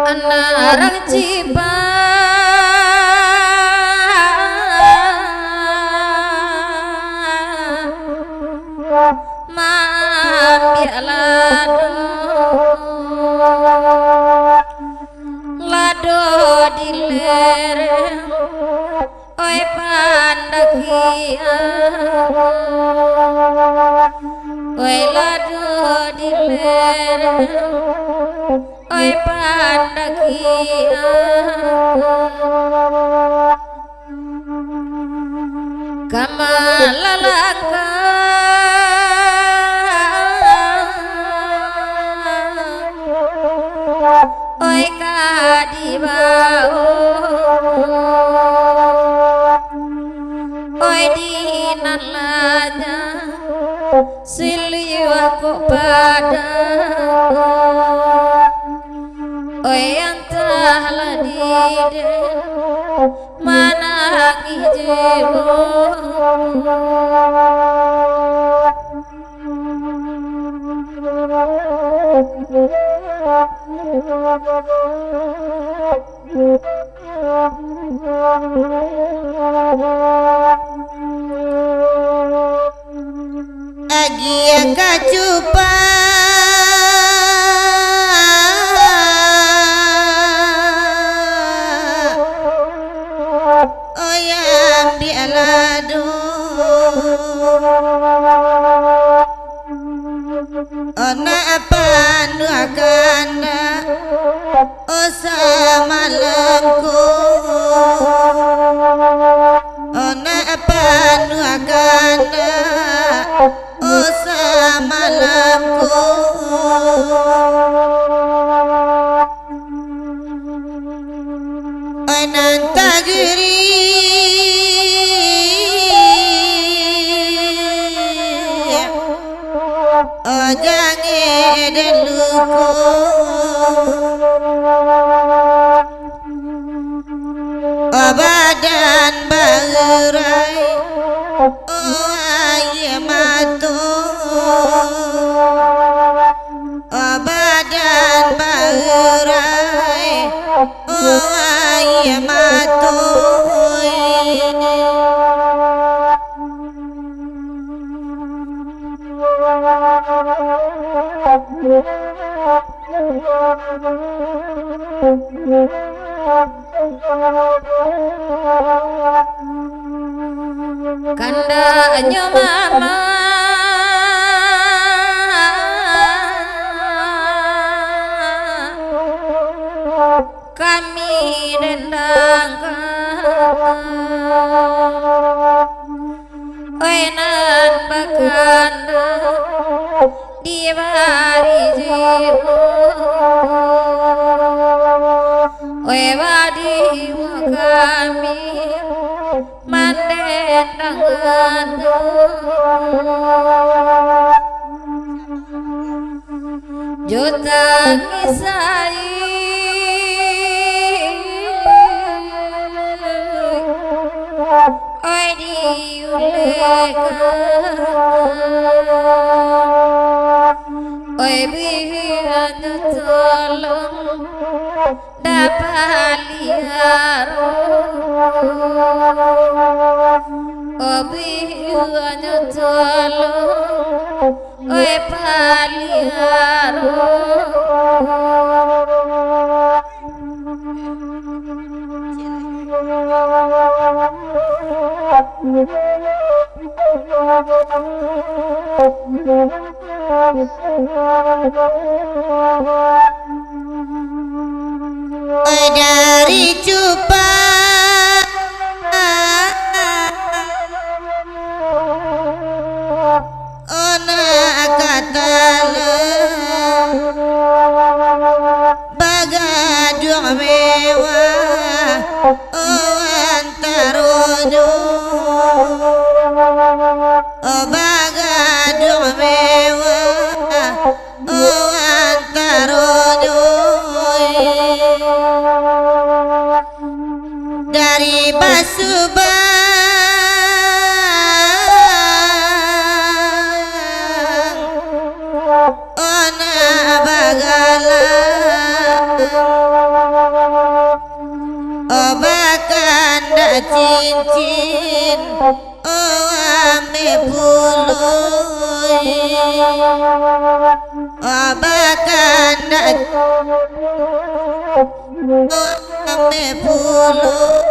Anarang cipa mambiak lado dilereng oi pandakia oi lado dilereng oi pandakia kamalalaka oi kadibao oi dinalaja siliu aku pada oi antahlah dide mana hijau Agi yang kacupa oyam di alado ona pandu akanda osa malamku ona pandu akanda osa malamku onan tagiri ojange deluko obadan bagerai oaye mato obadan bagerai oaye mato kandanya mama kami dendangkan oinan bakanda diwari jiwa oi wadi kami mandendang juta ngisai oi diuleka oi bihan tolong dapat lihat bihan tolong oi paliharo dari cupa ona katala bagaduh mewah antarojo bagaduh mewah antarojo dari Basubang ona bagala cincin ame puluy abakana ame puluy